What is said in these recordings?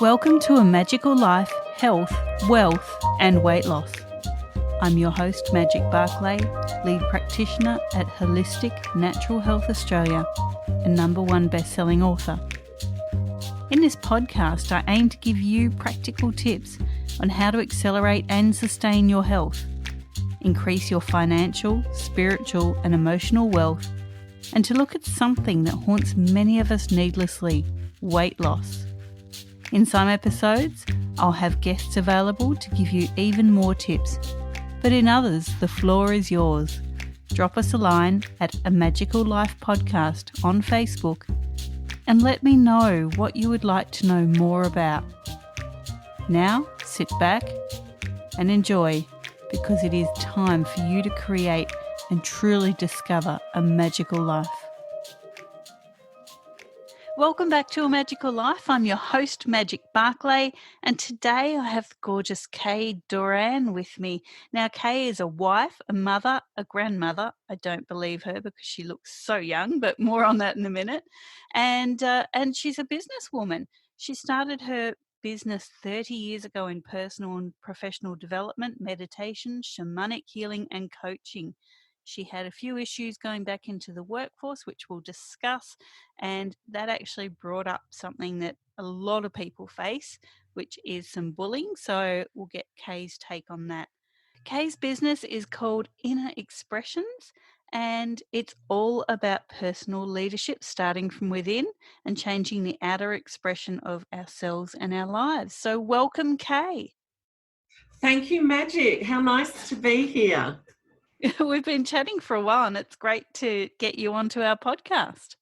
Welcome to A Magical Life, Health, Wealth and Weight Loss. I'm your host, Magic Barclay, lead practitioner at Holistic Natural Health Australia and #1 best-selling author. In this podcast, I aim to give you practical tips on how to accelerate and sustain your health, increase your financial, spiritual and emotional wealth, and to look at something that haunts many of us needlessly, weight loss. In some episodes, I'll have guests available to give you even more tips, but in others, the floor is yours. Drop us a line at A Magical Life Podcast on Facebook and let me know what you would like to know more about. Now, sit back and enjoy, because it is time for you to create and truly discover a magical life. Welcome back to A Magical Life. I'm your host, Magic Barclay, and today I have the gorgeous Kaye Doran with me. Now, Kaye is a wife, a mother, a grandmother. I don't believe her because she looks so young, but more on that in a minute. And she's a businesswoman. She started her business 30 years ago in personal and professional development, meditation, shamanic healing, and coaching. She had a few issues going back into the workforce, which we'll discuss, and that actually brought up something that a lot of people face, which is some bullying. So we'll get Kaye's take on that. Kaye's business is called Inner Expressions, and it's all about personal leadership, starting from within and changing the outer expression of ourselves and our lives. So welcome, Kaye. Thank you, Magic. How nice to be here. We've been chatting for a while and it's great to get you onto our podcast.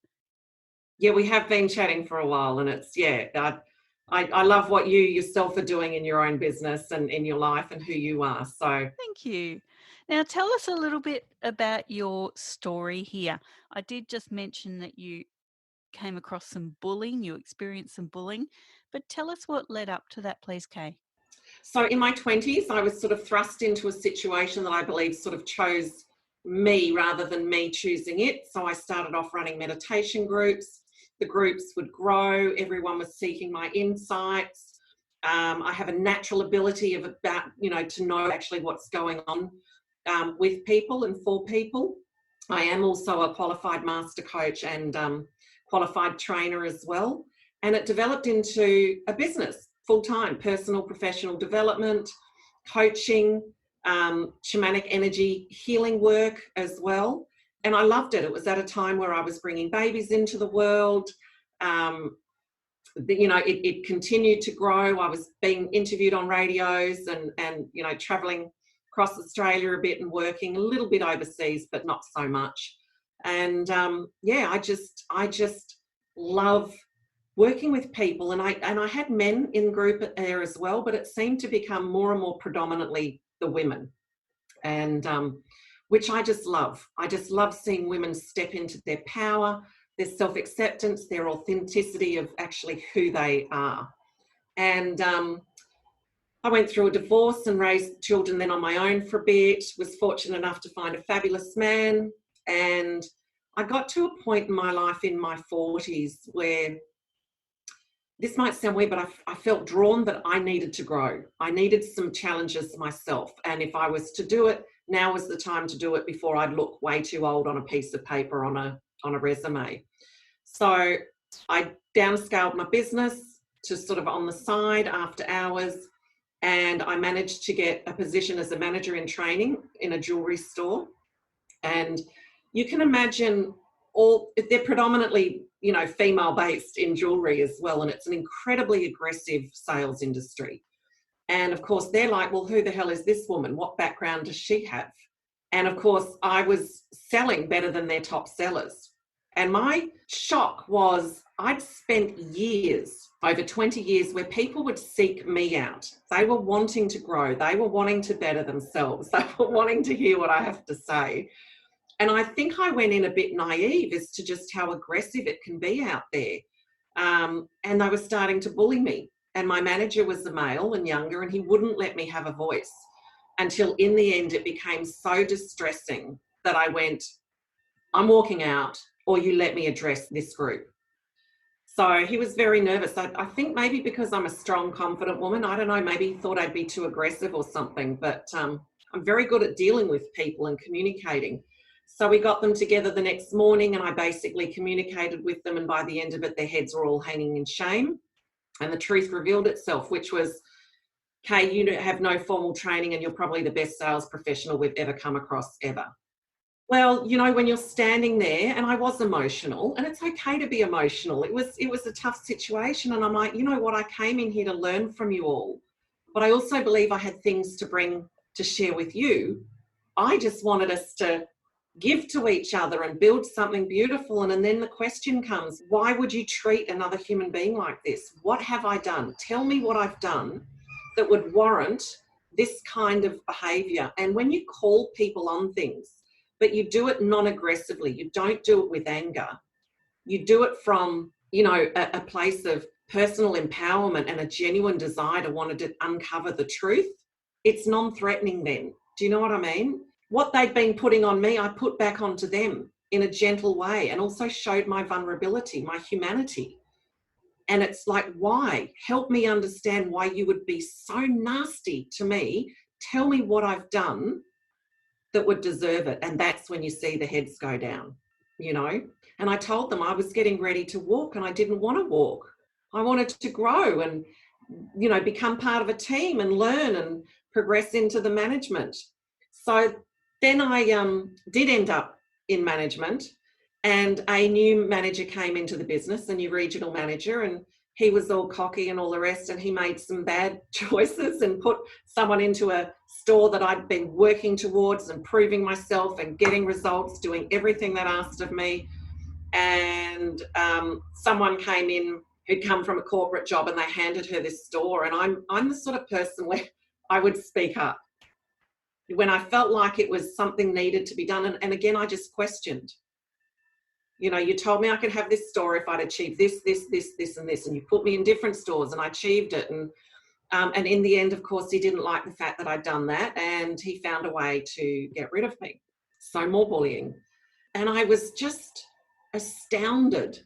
Yeah, we have been chatting for a while, and it's, I love what you yourself are doing in your own business and in your life and who you are. So thank you. Now tell us a little bit about your story here. I did just mention that you came across some bullying, you experienced some bullying, but tell us what led up to that, please, Kaye. So in my 20s, I was sort of thrust into a situation that I believe sort of chose me rather than me choosing it. So I started off running meditation groups. The groups would grow. Everyone was seeking my insights. I have a natural ability to know actually what's going on with people and for people. I am also a qualified master coach and qualified trainer as well. And it developed into a business, full-time, personal, professional development, coaching, shamanic energy healing work as well. And I loved it. It was at a time where I was bringing babies into the world. It continued to grow. I was being interviewed on radios and traveling across Australia a bit and working a little bit overseas, but not so much. And I just love working with people, and I had men in group there as well, but it seemed to become more and more predominantly the women, and which I just love. I just love seeing women step into their power, their self-acceptance, their authenticity of actually who they are. And I went through a divorce and raised children then on my own for a bit, was fortunate enough to find a fabulous man, and I got to a point in my life in my 40s where, this might sound weird, but I felt drawn that I needed to grow. I needed some challenges myself. And if I was to do it, now was the time to do it before I'd look way too old on a piece of paper on a resume. So I downscaled my business to sort of on the side after hours. And I managed to get a position as a manager in training in a jewelry store. And you can imagine they're predominantly, female based in jewelry as well. And it's an incredibly aggressive sales industry. And of course, they're like, well, who the hell is this woman? What background does she have? And of course, I was selling better than their top sellers. And my shock was I'd spent years, over 20 years, where people would seek me out. They were wanting to grow. They were wanting to better themselves. They were wanting to hear what I have to say. And I think I went in a bit naive as to just how aggressive it can be out there. And they were starting to bully me. And my manager was a male and younger, and he wouldn't let me have a voice until in the end it became so distressing that I went, I'm walking out, or you let me address this group. So he was very nervous. I think maybe because I'm a strong, confident woman, I don't know, maybe he thought I'd be too aggressive or something, but I'm very good at dealing with people and communicating. So we got them together the next morning and I basically communicated with them, and by the end of it, their heads were all hanging in shame. And the truth revealed itself, which was, Kay, you have no formal training and you're probably the best sales professional we've ever come across ever. Well, you know, when you're standing there, and I was emotional, and it's okay to be emotional. It was a tough situation. And I'm like, you know what, I came in here to learn from you all, but I also believe I had things to share with you. I just wanted us to give to each other and build something beautiful. And then the question comes, why would you treat another human being like this? What have I done? Tell me what I've done that would warrant this kind of behavior. And when you call people on things, but you do it non-aggressively, you don't do it with anger, you do it from, you know, a place of personal empowerment and a genuine desire to want to uncover the truth, it's non-threatening then. Do you know what I mean? What they'd been putting on me, I put back onto them in a gentle way, and also showed my vulnerability, my humanity. And it's like, why? Help me understand why you would be so nasty to me. Tell me what I've done that would deserve it. And that's when you see the heads go down, you know. And I told them I was getting ready to walk and I didn't want to walk. I wanted to grow and, you know, become part of a team and learn and progress into the management. So then I did end up in management, and a new manager came into the business, a new regional manager, and he was all cocky and all the rest, and he made some bad choices and put someone into a store that I'd been working towards and proving myself and getting results, doing everything that asked of me. And someone came in who'd come from a corporate job, and they handed her this store. And I'm the sort of person where I would speak up when I felt like it was something needed to be done. And again, I just questioned. You know, you told me I could have this store if I'd achieve this, and this, and you put me in different stores and I achieved it. And in the end, of course, he didn't like the fact that I'd done that, and he found a way to get rid of me. So more bullying. And I was just astounded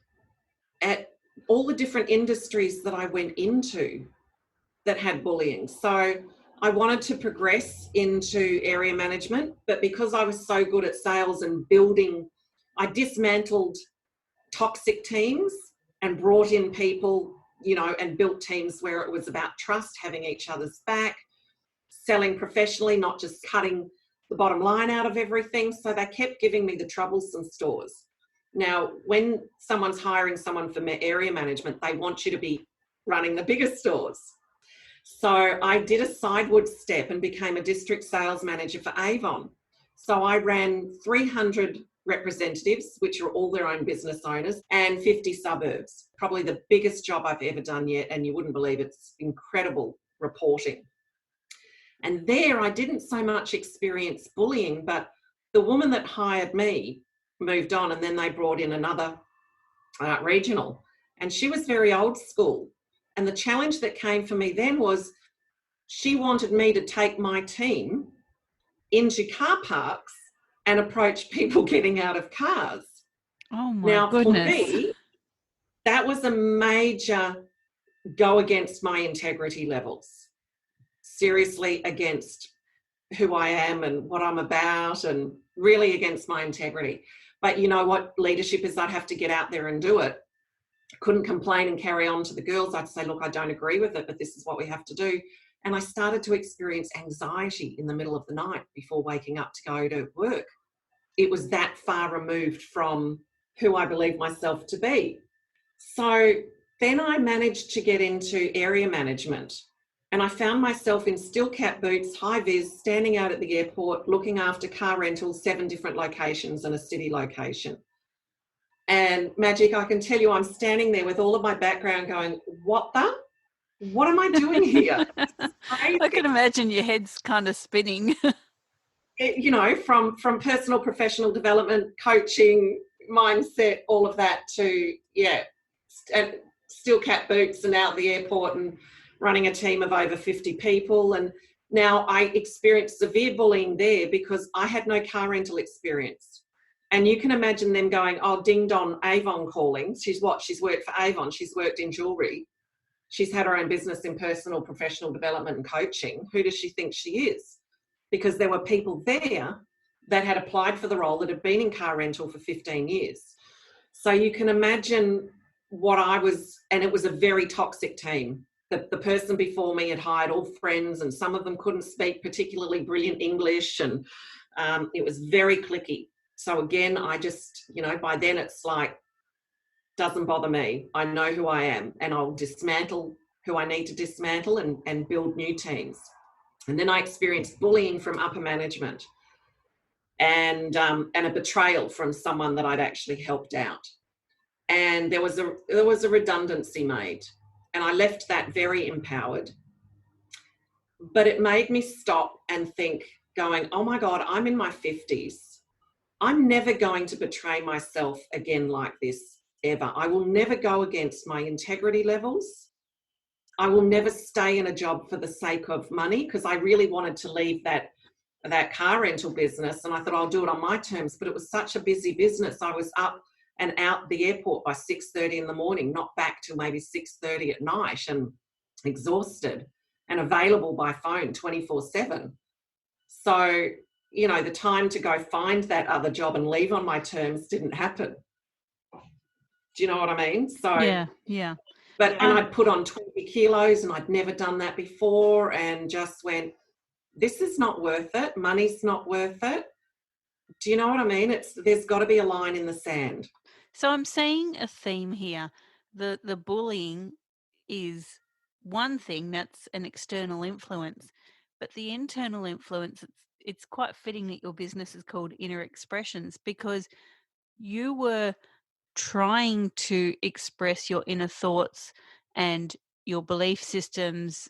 at all the different industries that I went into that had bullying. So I wanted to progress into area management, but because I was so good at sales and building, I dismantled toxic teams and brought in people, you know, and built teams where it was about trust, having each other's back, selling professionally, not just cutting the bottom line out of everything. So they kept giving me the troublesome stores. Now, when someone's hiring someone for area management, they want you to be running the biggest stores. So I did a sideward step and became a district sales manager for Avon. So I ran 300 representatives, which are all their own business owners, and 50 suburbs. Probably the biggest job I've ever done yet, and you wouldn't believe it's incredible reporting. And there I didn't so much experience bullying, but the woman that hired me moved on, and then they brought in another regional, and she was very old school. And the challenge that came for me then was she wanted me to take my team into car parks and approach people getting out of cars. Oh my goodness. For me, that was a major go against my integrity levels. Seriously, against who I am and what I'm about, and really against my integrity. But you know what leadership is? I'd have to get out there and do it. Couldn't complain and carry on to the girls. I'd say, look, I don't agree with it, but this is what we have to do. And I started to experience anxiety in the middle of the night before waking up to go to work. It was that far removed from who I believe myself to be. So then I managed to get into area management, and I found myself in steel cap boots, high vis, standing out at the airport, looking after car rentals, 7 different locations and a city location. And Magic, I can tell you, I'm standing there with all of my background going, what am I doing here? I can imagine your head's kind of spinning. You know, from personal professional development, coaching, mindset, all of that to, steel cap boots and out the airport and running a team of over 50 people. And now I experienced severe bullying there because I had no car rental experience. And you can imagine them going, oh, ding dong, Avon calling. She's worked for Avon. She's worked in jewellery. She's had her own business in personal, professional development and coaching. Who does she think she is? Because there were people there that had applied for the role that had been in car rental for 15 years. So you can imagine what I was, and it was a very toxic team. The person before me had hired all friends, and some of them couldn't speak particularly brilliant English, and it was very cliquey. So again, I just, by then it's like, doesn't bother me. I know who I am, and I'll dismantle who I need to dismantle and build new teams. And then I experienced bullying from upper management and a betrayal from someone that I'd actually helped out. And there was a redundancy made, and I left that very empowered. But it made me stop and think, going, oh my God, I'm in my 50s. I'm never going to betray myself again like this, ever. I will never go against my integrity levels. I will never stay in a job for the sake of money, because I really wanted to leave that car rental business, and I thought I'll do it on my terms. But it was such a busy business. I was up and out the airport by 6:30 in the morning, not back till maybe 6:30 at night, and exhausted and available by phone 24/7. So, the time to go find that other job and leave on my terms didn't happen. Do you know what I mean? So yeah. But and I'd put on 20 kilos, and I'd never done that before, and just went, this is not worth it. Money's not worth it. Do you know what I mean? There's got to be a line in the sand. So I'm seeing a theme here. The bullying is one thing, that's an external influence, but the internal influence, it's quite fitting that your business is called Inner Expressions, because you were trying to express your inner thoughts and your belief systems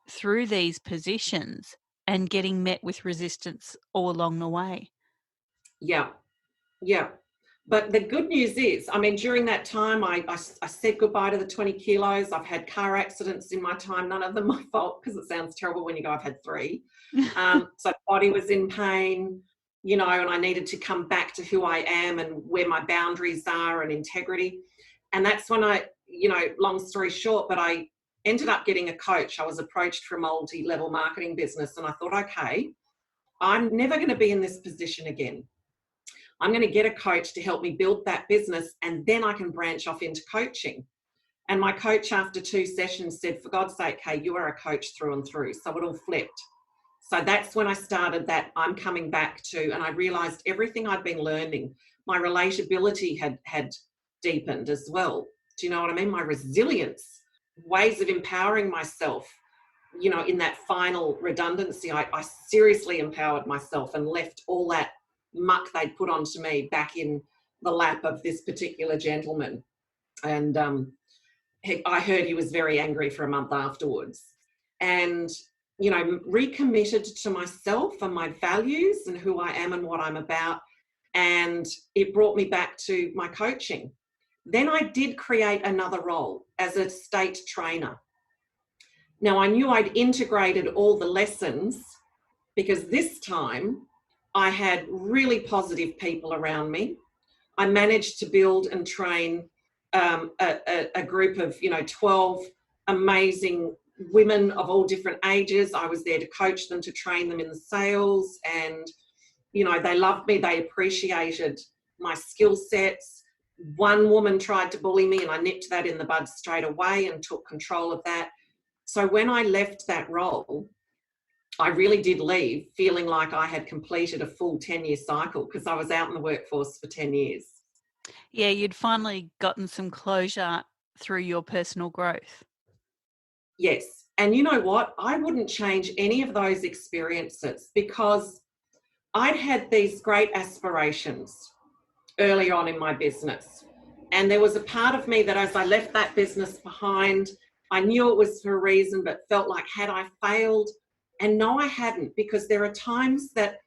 through these positions and getting met with resistance all along the way. Yeah. But the good news is, during that time, I said goodbye to the 20 kilos. I've had car accidents in my time, none of them my fault, because it sounds terrible when you go, I've had 3. So body was in pain, and I needed to come back to who I am and where my boundaries are and integrity. And that's when long story short, but I ended up getting a coach. I was approached for a multi-level marketing business, and I thought, okay, I'm never going to be in this position again. I'm going to get a coach to help me build that business, and then I can branch off into coaching. And my coach, after 2 sessions, said, for God's sake, Kaye, you are a coach through and through. So it all flipped. So that's when I started that I'm coming back to, and I realized everything I'd been learning, my relatability had deepened as well. Do you know what I mean? My resilience, ways of empowering myself. In that final redundancy, I seriously empowered myself and left all that muck they'd put onto me back in the lap of this particular gentleman. And I heard he was very angry for a month afterwards. And, recommitted to myself and my values and who I am and what I'm about. And it brought me back to my coaching. Then I did create another role as a state trainer. Now, I knew I'd integrated all the lessons, because this time I had really positive people around me. I managed to build and train a group of, 12 amazing women of all different ages. I was there to coach them, to train them in the sales, and, they loved me. They appreciated my skill sets. One woman tried to bully me, and I nipped that in the bud straight away and took control of that. So when I left that role, I really did leave feeling like I had completed a full 10-year cycle, because I was out in the workforce for 10 years. Yeah, you'd finally gotten some closure through your personal growth. Yes. And you know what? I wouldn't change any of those experiences, because I'd had these great aspirations early on in my business. And there was a part of me that, as I left that business behind, I knew it was for a reason, but felt like, had I failed? And no, I hadn't, because there are times that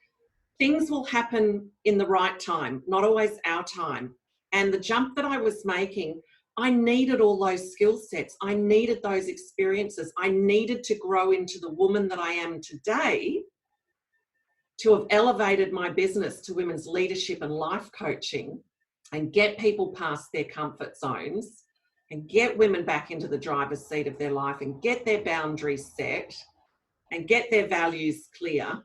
things will happen in the right time, not always our time. And the jump that I was making, I needed all those skill sets. I needed those experiences. I needed to grow into the woman that I am today. to have elevated my business to women's leadership and life coaching and get people past their comfort zones and get women back into the driver's seat of their life and get their boundaries set and get their values clear.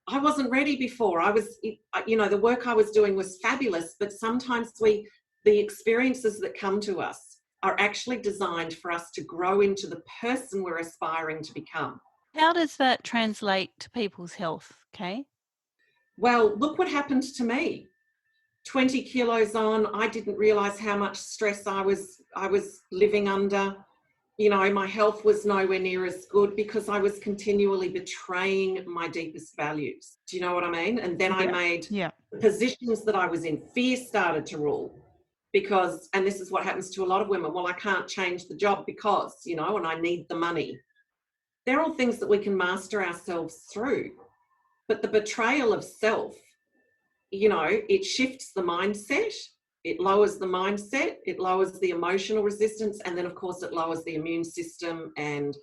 I wasn't ready before. The work I was doing was fabulous, but sometimes the experiences that come to us are actually designed for us to grow into the person we're aspiring to become. How does that translate to people's health, Kaye? Well, look what happened to me. 20 kilos on, I didn't realize how much stress I was living under. My health was nowhere near as good because I was continually betraying my deepest values. Do you know what I mean? And then I made the positions that I was in, fear started to rule because, and this is what happens to a lot of women, well, I can't change the job because, and I need the money. They're all things that we can master ourselves through. But the betrayal of self, it shifts the mindset. It lowers the mindset, it lowers the emotional resistance, and then, of course, it lowers the immune system. And,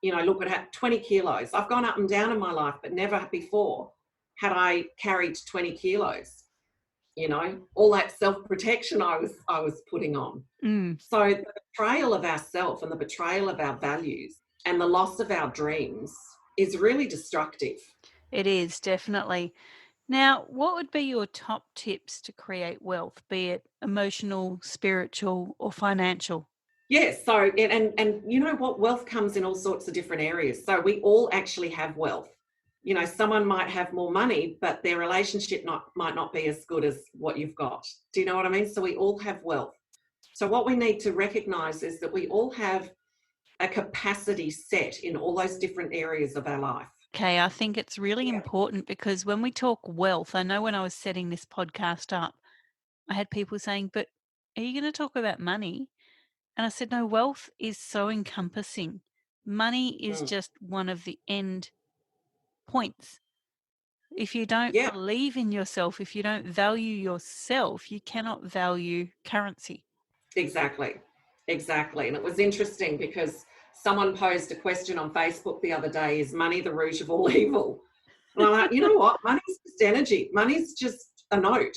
look at 20 kilos. I've gone up and down in my life, but never before had I carried 20 kilos. All that self-protection I was putting on. So the betrayal of ourself and the betrayal of our values and the loss of our dreams is really destructive. It is, definitely. Now, what would be your top tips to create wealth, be it emotional, spiritual, or financial? Yes. So, and you know what? Wealth comes in all sorts of different areas. So we all actually have wealth. Someone might have more money, but their relationship might not be as good as what you've got. Do you know what I mean? So we all have wealth. So what we need to recognize is that we all have a capacity set in all those different areas of our life. Okay, I think it's really important because when we talk wealth, I know when I was setting this podcast up, I had people saying, but are you going to talk about money? And I said, no, wealth is so encompassing. Money is just one of the end points. If you don't believe in yourself, if you don't value yourself, you cannot value currency. Exactly. And it was interesting because someone posed a question on Facebook the other day, is money the root of all evil? And I'm like, you know what? Money's just energy. Money's just a note.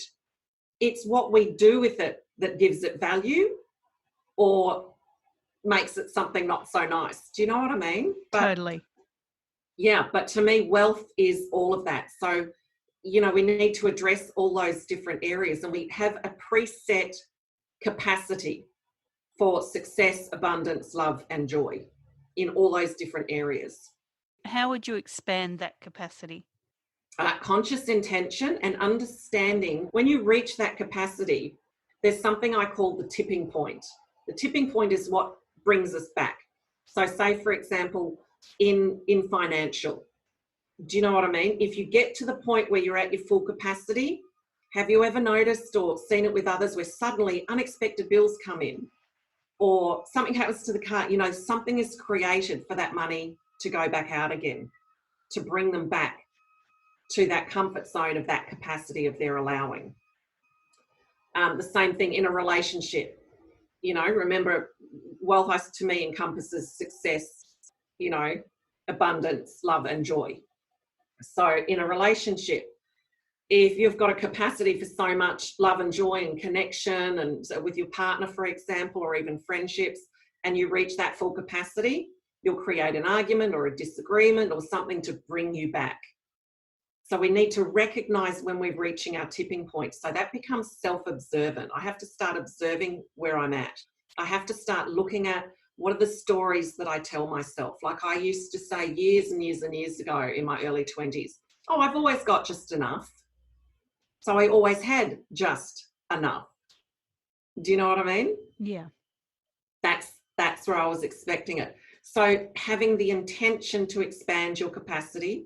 It's what we do with it that gives it value or makes it something not so nice. Do you know what I mean? Totally. Yeah, but to me, wealth is all of that. So, we need to address all those different areas, and we have a preset capacity for success, abundance, love, and joy in all those different areas. How would you expand that capacity? Conscious intention and understanding when you reach that capacity, there's something I call the tipping point. The tipping point is what brings us back. So say, for example, in financial, do you know what I mean? If you get to the point where you're at your full capacity, have you ever noticed or seen it with others where suddenly unexpected bills come in or something happens to the car, something is created for that money to go back out again, to bring them back to that comfort zone of that capacity of their allowing. The same thing in a relationship. Remember, wealth to me encompasses success, abundance, love, and joy. So in a relationship, if you've got a capacity for so much love and joy and connection and with your partner, for example, or even friendships, and you reach that full capacity, you'll create an argument or a disagreement or something to bring you back. So we need to recognize when we're reaching our tipping point. So that becomes self-observant. I have to start observing where I'm at. I have to start looking at what are the stories that I tell myself. Like I used to say years and years and years ago in my early 20s, oh, I've always got just enough. So I always had just enough. Do you know what I mean? Yeah. That's where I was expecting it. So having the intention to expand your capacity,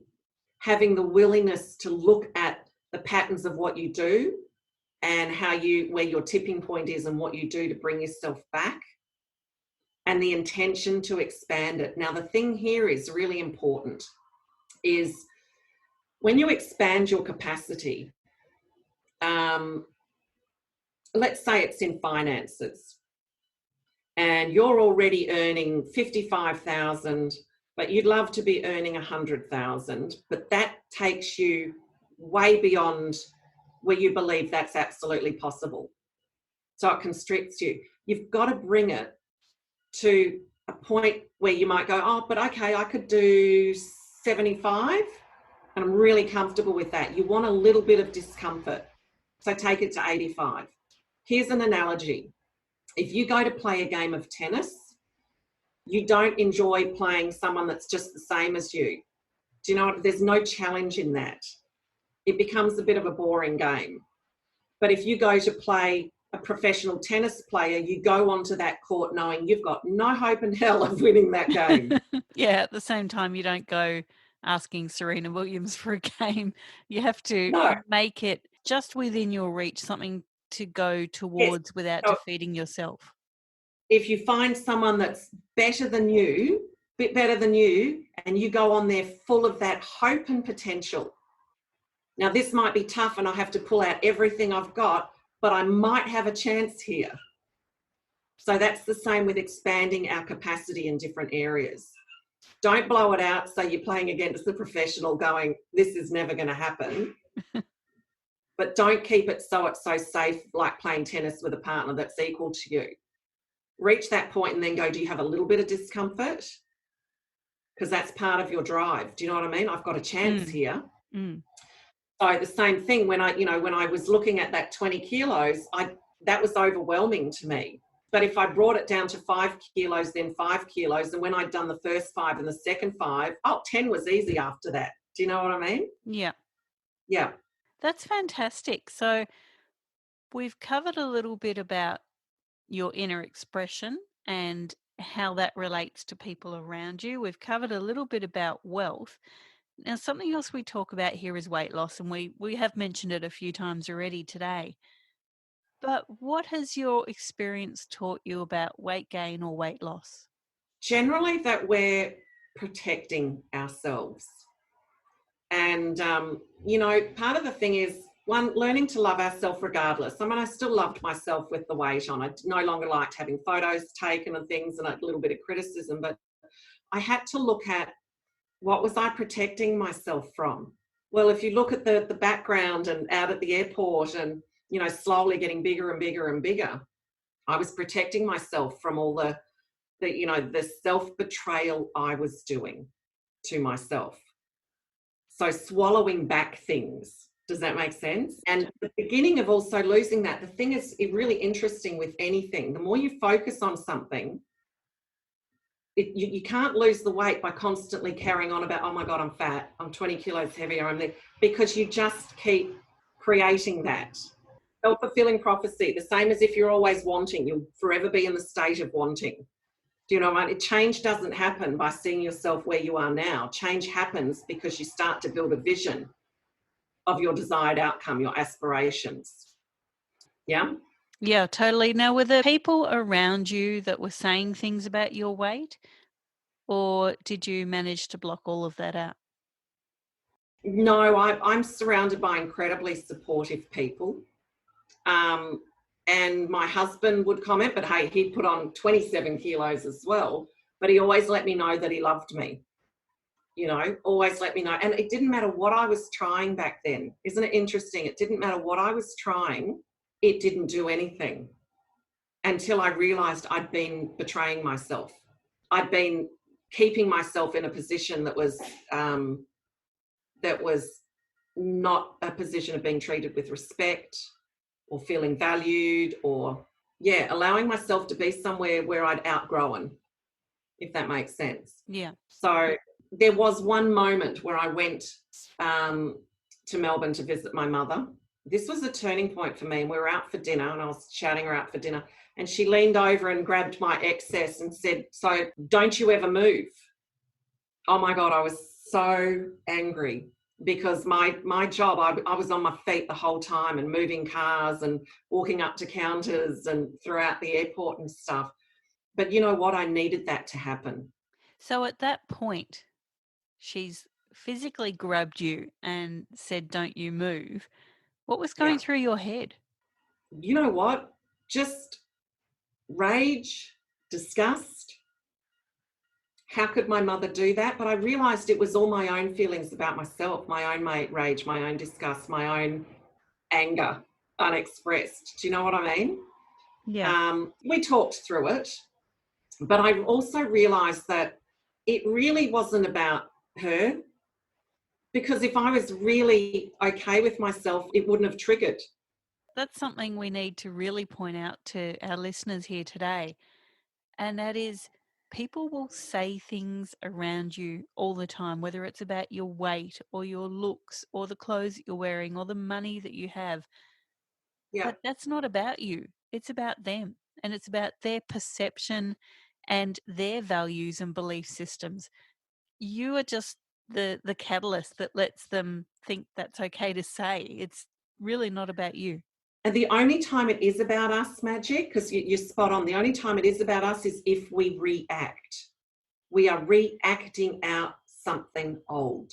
having the willingness to look at the patterns of what you do and where your tipping point is and what you do to bring yourself back, and the intention to expand it. Now, the thing here is really important is when you expand your capacity, let's say it's in finances and you're already earning $55,000, but you'd love to be earning 100,000, but that takes you way beyond where you believe that's absolutely possible. So it constricts you. You've got to bring it to a point where you might go, oh, but okay, I could do 75 and I'm really comfortable with that. You want a little bit of discomfort. So take it to 85. Here's an analogy. If you go to play a game of tennis, you don't enjoy playing someone that's just the same as you. Do you know what? There's no challenge in that. It becomes a bit of a boring game. But if you go to play a professional tennis player, you go onto that court knowing you've got no hope in hell of winning that game. Yeah, at the same time, you don't go asking Serena Williams for a game. You have to No. make it just within your reach, something to go towards without So defeating yourself. if you find someone that's better than you, bit better than you, and you go on there full of that hope and potential. Now, this might be tough and I have to pull out everything I've got, but I might have a chance here. So that's the same with expanding our capacity in different areas. Don't blow it out so you're playing against the professional going, this is never going to happen. But don't keep it so it's so safe, like playing tennis with a partner that's equal to you. Reach that point and then go, do you have a little bit of discomfort? Because that's part of your drive. Do you know what I mean? I've got a chance here. So the same thing when I was looking at that 20 kilos, that was overwhelming to me. But if I brought it down to 5 kilos, then 5 kilos, and when I'd done the first 5 and the second 5, 10 was easy after that. Do you know what I mean? Yeah. Yeah. That's fantastic. So we've covered a little bit about your inner expression and how that relates to people around you. We've covered a little bit about wealth. Now, something else we talk about here is weight loss, and we have mentioned it a few times already today. But what has your experience taught you about weight gain or weight loss? Generally that we're protecting ourselves. And, part of the thing is, one, learning to love ourselves regardless. I mean, I still loved myself with the weight on. I no longer liked having photos taken and things and a little bit of criticism, but I had to look at what was I protecting myself from? Well, if you look at the background and out at the airport and, slowly getting bigger and bigger and bigger, I was protecting myself from all the self-betrayal I was doing to myself. So swallowing back things. Does that make sense? And the beginning of also losing that, the thing is really interesting with anything. The more you focus on something, you can't lose the weight by constantly carrying on about, oh my God, I'm fat, I'm 20 kilos heavier, I'm there, because you just keep creating that. Self-fulfilling prophecy, the same as if you're always wanting, you'll forever be in the state of wanting. Do you know what I mean? Change doesn't happen by seeing yourself where you are now. Change happens because you start to build a vision of your desired outcome, your aspirations. Yeah? Yeah, totally. Now, were there people around you that were saying things about your weight, or did you manage to block all of that out? No, I'm surrounded by incredibly supportive people. And my husband would comment, but hey, he'd put on 27 kilos as well, but he always let me know that he loved me. Always let me know. And it didn't matter what I was trying back then. Isn't it interesting? It didn't matter what I was trying. It didn't do anything until I realized I'd been betraying myself. I'd been keeping myself in a position that was not a position of being treated with respect or feeling valued or, allowing myself to be somewhere where I'd outgrown, if that makes sense. Yeah. So there was one moment where I went to Melbourne to visit my mother. This was a turning point for me. We were out for dinner and I was shouting her out for dinner and she leaned over and grabbed my excess and said, so don't you ever move? Oh my God, I was so angry because my job, I was on my feet the whole time and moving cars and walking up to counters and throughout the airport and stuff. But you know what? I needed that to happen. So at that point, she's physically grabbed you and said, don't you move. What was going through your head? You know what? Just rage, disgust, how could my mother do that? But I realised it was all my own feelings about myself, my own rage, my own disgust, my own anger unexpressed. Do you know what I mean? Yeah. We talked through it, but I also realised that it really wasn't about her, because if I was really okay with myself, it wouldn't have triggered. That's something we need to really point out to our listeners here today. And that is, people will say things around you all the time, whether it's about your weight or your looks or the clothes that you're wearing or the money that you have. Yeah. But that's not about you. It's about them. And it's about their perception and their values and belief systems. You are just the catalyst that lets them think that's okay to say. It's really not about you. And the only time it is about us, Magic, because you're spot on, the only time it is about us is if we react. We are reacting out something old.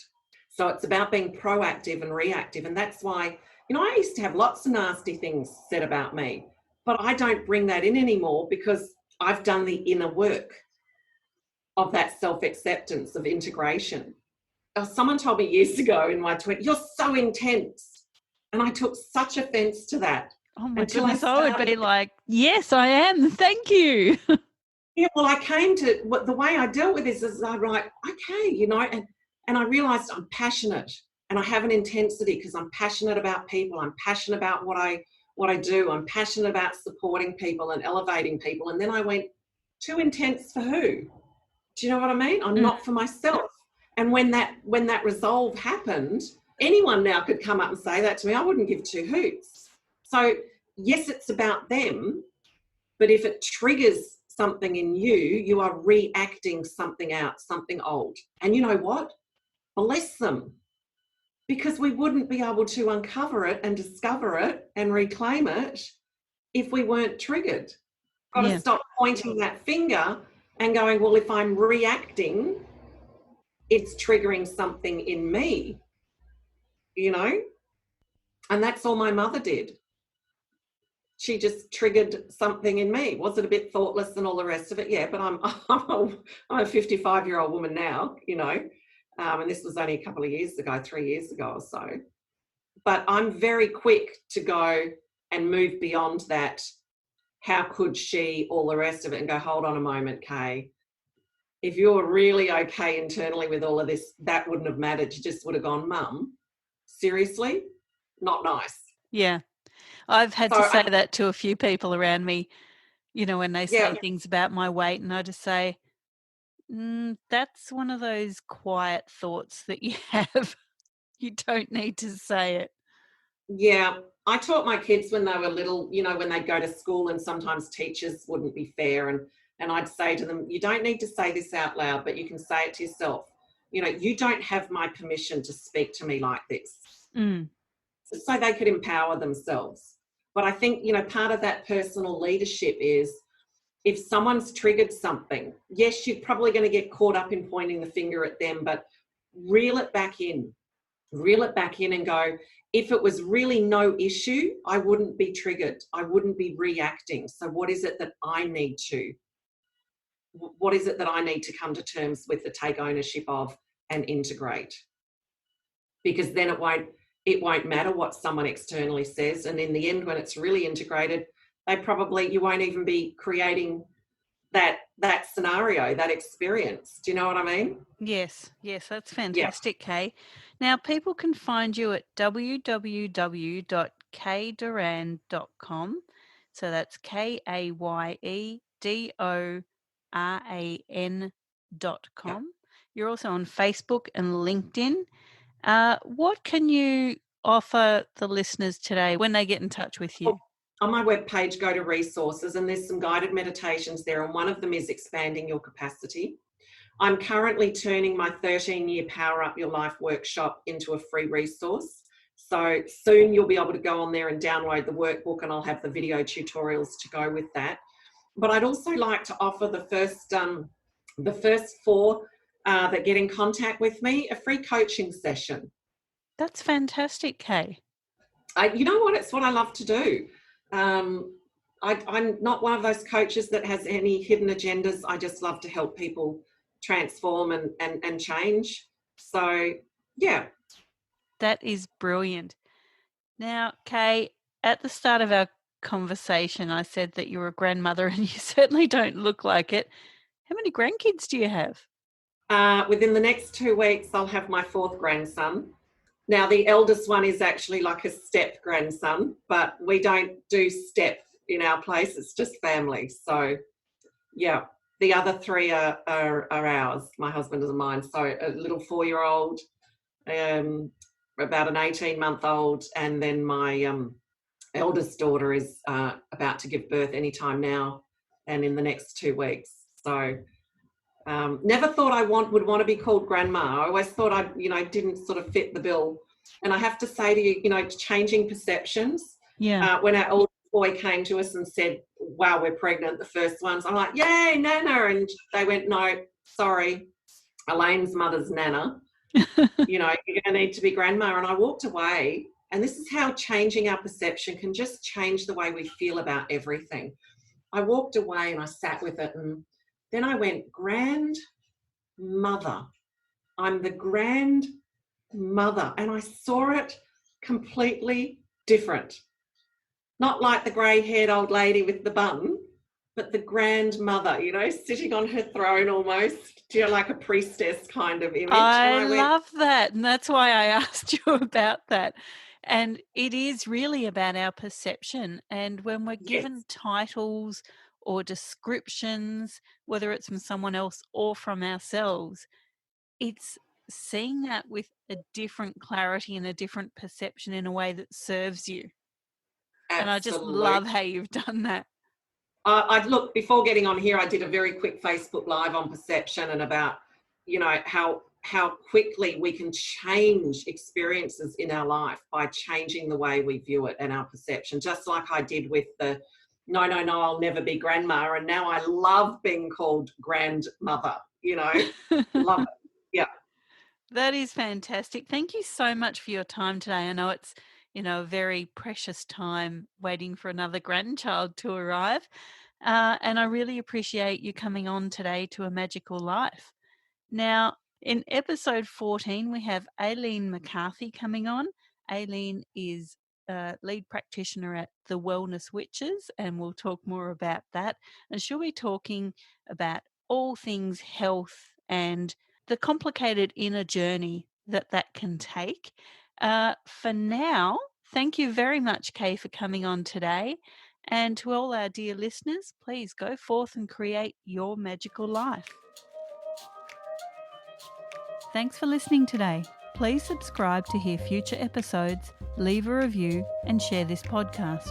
So it's about being proactive and reactive. And that's why, I used to have lots of nasty things said about me, but I don't bring that in anymore because I've done the inner work of that self-acceptance, of integration. Someone told me years ago in my 20s, "You're so intense." And I took such offense to that. Oh my Until goodness, I would be like, yes, I am. Thank you. Yeah, well, I came to the way I dealt with this is I'm like, okay, and I realized I'm passionate and I have an intensity because I'm passionate about people. I'm passionate about what I do. I'm passionate about supporting people and elevating people. And then I went, too intense for who? Do you know what I mean? I'm not for myself. And when that resolve happened, anyone now could come up and say that to me. I wouldn't give two hoots. So yes, it's about them, but if it triggers something in you, you are reacting something out, something old. And you know what? Bless them. Because we wouldn't be able to uncover it and discover it and reclaim it if we weren't triggered. Got to stop pointing that finger and going, well, if I'm reacting, it's triggering something in me, And that's all my mother did. She just triggered something in me. Was it a bit thoughtless and all the rest of it? Yeah, but I'm a 55-year-old woman now, and this was only a couple of years ago, 3 years ago or so. But I'm very quick to go and move beyond that. How could she, all the rest of it, and go, hold on a moment, Kaye. If you're really okay internally with all of this, that wouldn't have mattered. You just would have gone, Mum, seriously? Not nice. Yeah. I've had to say that to a few people around me, when they say things about my weight, and I just say, that's one of those quiet thoughts that you have. You don't need to say it. Yeah. I taught my kids when they were little, when they'd go to school and sometimes teachers wouldn't be fair. And I'd say to them, you don't need to say this out loud, but you can say it to yourself. You don't have my permission to speak to me like this. So they could empower themselves. But I think, part of that personal leadership is if someone's triggered something, yes, you're probably going to get caught up in pointing the finger at them, but reel it back in and go, if it was really no issue, I wouldn't be triggered. I wouldn't be reacting. So what is it that I need to come to terms with, to take ownership of and integrate? Because then it won't matter what someone externally says. And in the end, when it's really integrated, you won't even be creating that scenario, that experience. Do you know what I mean? Yes, that's fantastic, Kaye. Now, people can find you at www.kayedoran.com. So that's KayeDoran.com. You're also on Facebook and LinkedIn. What can you offer the listeners today when they get in touch with you? On my webpage, go to resources, and there's some guided meditations there, and one of them is expanding your capacity. I'm currently turning my 13-year Power Up Your Life workshop into a free resource. So soon you'll be able to go on there and download the workbook, and I'll have the video tutorials to go with that. But I'd also like to offer the first four that get in contact with me a free coaching session. That's fantastic, Kaye. You know what? It's what I love to do. I'm not one of those coaches that has any hidden agendas. I just love to help people transform and change. So, yeah. That is brilliant. Now, Kaye, at the start of our conversation, I said that you're a grandmother and you certainly don't look like it. How many grandkids do you have? Within the next 2 weeks, I'll have my 4th grandson. Now, the eldest one is actually like a step grandson, but we don't do step in our place. It's just family. So, yeah, the other 3 are ours, my husband and mine. So a little 4-year-old, about an 18-month-old, and then my eldest daughter is about to give birth anytime now and in the next 2 weeks. So never thought I would want to be called grandma. I always thought I didn't sort of fit the bill. And I have to say to you, changing perceptions. Yeah. When our oldest boy came to us and said, wow, we're pregnant, the first ones, I'm like, yay, Nana. And they went, no, sorry, Elaine's mother's Nana. You're going to need to be grandma. And I walked away. And this is how changing our perception can just change the way we feel about everything. I walked away and I sat with it, and then I went, grandmother. I'm the grandmother. And I saw it completely different. Not like the grey-haired old lady with the bun, but the grandmother, sitting on her throne almost, like a priestess kind of image. I love that. And that's why I asked you about that. And it is really about our perception. And when we're given titles or descriptions, whether it's from someone else or from ourselves, it's seeing that with a different clarity and a different perception in a way that serves you. Absolutely. And I just love how you've done that. Look, before getting on here, I did a very quick Facebook Live on perception and about, how quickly we can change experiences in our life by changing the way we view it and our perception, just like I did with the no, I'll never be grandma. And now I love being called grandmother, love it. Yeah. That is fantastic. Thank you so much for your time today. I know it's, a very precious time waiting for another grandchild to arrive. And I really appreciate you coming on today to A Magical Life. Now, in episode 14, we have Aileen McCarthy coming on. Aileen is a lead practitioner at The Wellness Witches, and we'll talk more about that. And she'll be talking about all things health and the complicated inner journey that can take. For now, thank you very much, Kaye, for coming on today. And to all our dear listeners, please go forth and create your magical life. Thanks for listening today. Please subscribe to hear future episodes, leave a review, and share this podcast.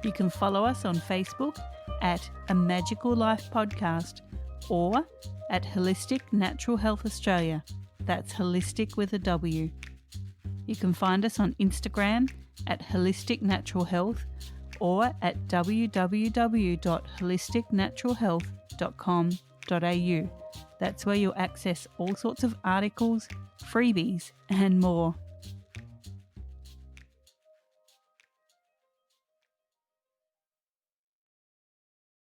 You can follow us on Facebook at A Magical Life Podcast or at Holistic Natural Health Australia. That's holistic with a W. You can find us on Instagram at Holistic Natural Health or at www.holisticnaturalhealth.com.au. That's where you'll access all sorts of articles, freebies, and more.